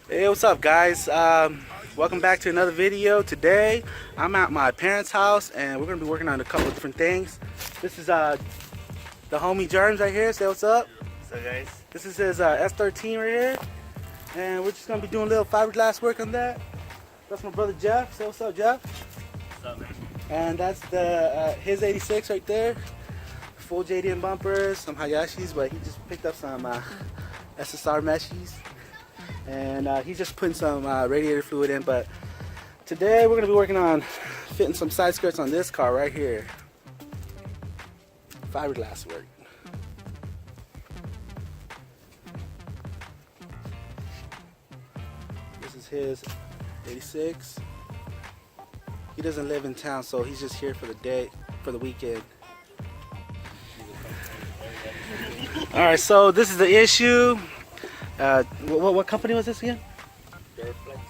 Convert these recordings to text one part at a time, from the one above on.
Hey, what's up, guys? Welcome back to another video. Today, I'm at my parents' house, and we're gonna be working on a couple of different things. This is the homie Germs right here. Say what's up. What's up, guys? This is his S13 right here, and we're just gonna be doing a little fiberglass work on that. That's my brother Jeff. Say what's up, Jeff. What's up, man? And that's the his 86 right there. Full JDM bumpers, some Hayashis, but he just picked up some SSR meshes. And he's just putting some radiator fluid in. But today we're going to be working on fitting some side skirts on this car right here. Fiberglass work. This is his 86. He doesn't live in town, so he's just here for the day, for the weekend. Alright, so this is the issue. What company was this again?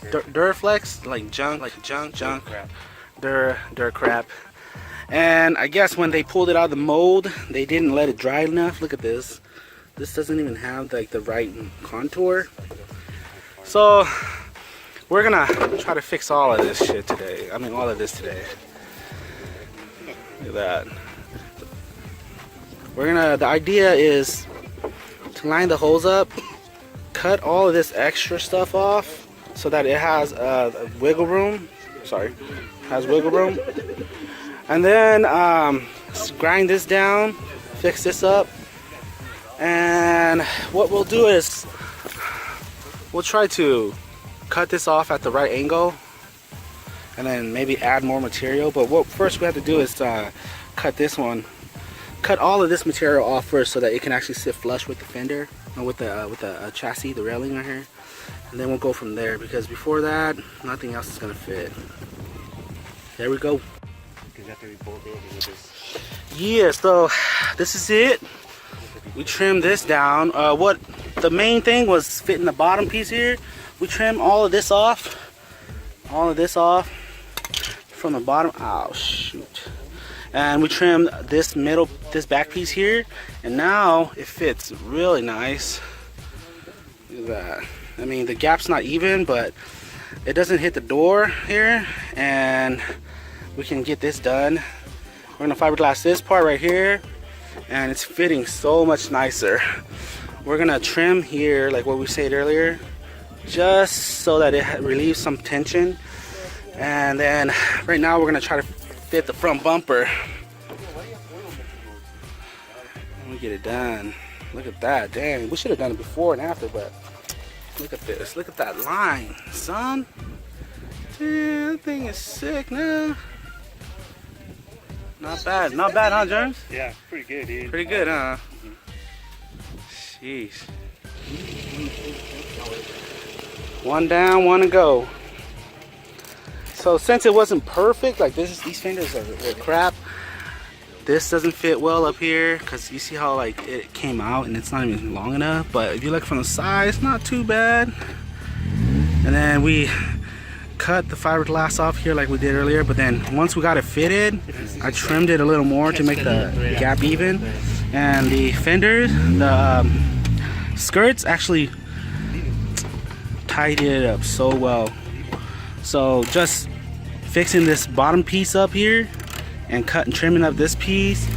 Duraflex, like junk, crap. And I guess when they pulled it out of the mold, they didn't let it dry enough. Look at this. This doesn't even have like the right contour. So we're gonna try to fix all of this shit today. I mean, all of this today. Look at that. The idea is to line the holes up, cut all of this extra stuff off so that it has wiggle room. And then grind this down, fix this up, and what we'll do is we'll try to cut this off at the right angle and then maybe add more material. But what first we have to do is cut all of this material off first so that it can actually sit flush with the fender, with the chassis, the railing right here, and then we'll go from there, because before that nothing else is gonna fit. There we go. Yeah, so this is it. We trimmed this down. What the main thing was fitting the bottom piece here. We trimmed all of this off from the bottom. Oh shoot. And we trimmed this back piece here, and now it fits really nice. Look at that. I mean, the gap's not even, but it doesn't hit the door here, and we can get this done. We're gonna fiberglass this part right here, and it's fitting so much nicer. We're gonna trim here, like what we said earlier, just so that it relieves some tension. And then right now we're gonna try to fit the front bumper. Let me get it done. Look at that. Dang, we should have done it before and after, but look at this. Look at that line, son. Damn, that thing is sick now. Not bad, huh, Germs? Yeah, pretty good, dude. Pretty good, huh? Sheesh. One down, one to go. So since it wasn't perfect, like these fenders are crap. This doesn't fit well up here because you see how like it came out and it's not even long enough. But if you look from the side, it's not too bad. And then we cut the fiberglass off here like we did earlier. But then once we got it fitted, I trimmed it a little more to make the gap even. And the fenders, the skirts actually tied it up so well. So just fixing this bottom piece up here and trimming up this piece,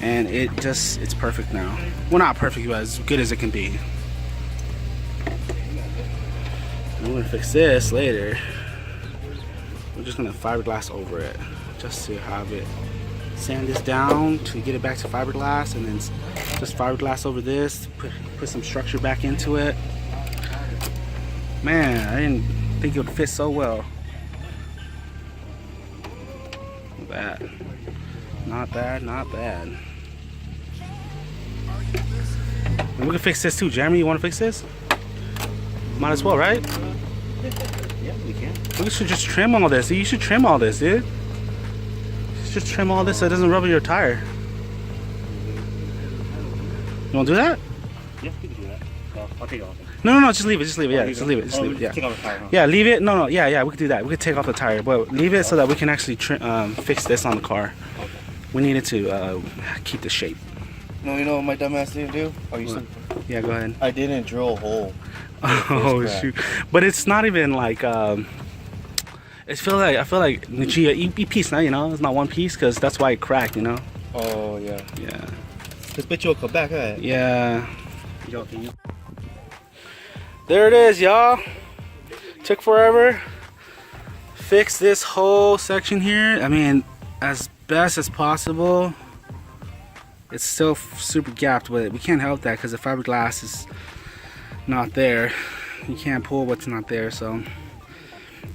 and it's perfect now. Well, not perfect, but as good as it can be. I'm gonna fix this later. We're just gonna fiberglass over it just to have it, sand this down to get it back to fiberglass, and then just fiberglass over this, put some structure back into it. Man, I didn't think it would fit so well. Bad. Not bad, not bad. And we can fix this too. Jeremy, you want to fix this? Might as well, right? Yeah, we can. We should just trim all this. You should trim all this, dude. Just trim all this so it doesn't rub your tire. You want to do that? Yeah, we can do that. I'll take it off. No, just leave it. Yeah, just leave it. Yeah. Take off the tire, huh? Yeah, leave it. No, yeah, we could do that. We could take off the tire, but leave it so that we can actually fix this on the car. Okay. We needed to keep the shape. No, you know what my dumb ass didn't do? Oh, you said. Yeah, go ahead. I didn't drill a hole. Oh crack. shoot! But it's not even like I feel like the piece now, you know, it's not one piece because that's why it cracked, you know. Oh yeah. Yeah. This bitch will come back, huh? Yeah. There it is, y'all. Took forever. Fix this whole section here. I mean, as best as possible. It's still super gapped, but we can't help that because the fiberglass is not there. You can't pull what's not there, so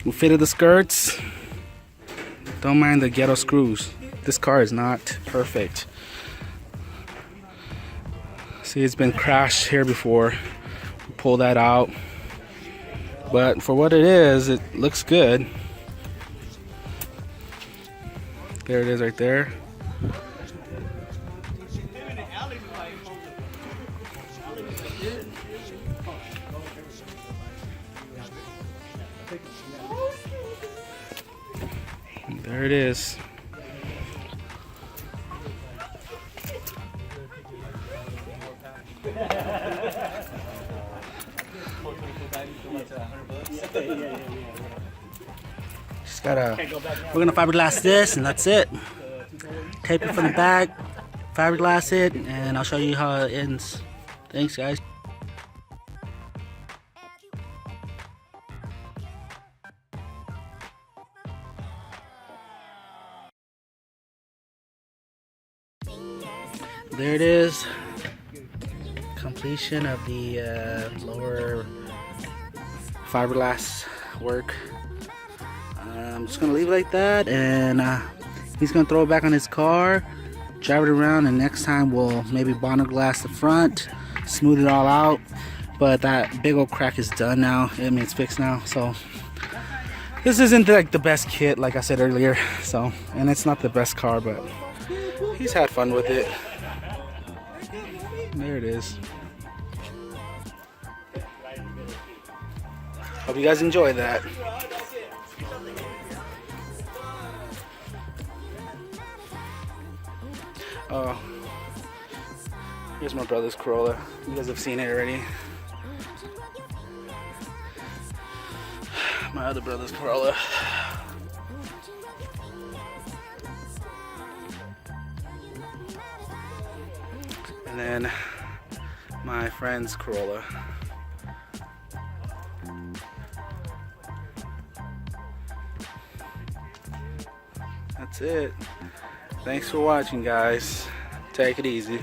we fitted the skirts. Don't mind the ghetto screws. This car is not perfect. See, it's been crashed here before. Pull that out, but for what it is, it looks good. There it is right there. There it is. Just gotta, we're gonna fiberglass this and that's it. Tape it from the back, fiberglass it, and I'll show you how it ends. Thanks, guys. There it is. Completion of the lower fiberglass work. I'm just gonna leave it like that, and he's gonna throw it back on his car, drive it around, and next time we'll maybe bond glass the front, smooth it all out. But that big old crack is done now. I mean, it's fixed now. So this isn't like the best kit, like I said earlier. So, and it's not the best car, but he's had fun with it. There it is. Hope you guys enjoyed that. Oh, here's my brother's Corolla. You guys have seen it already. My other brother's Corolla. And then my friend's Corolla. That's it. Thanks for watching, guys. Take it easy.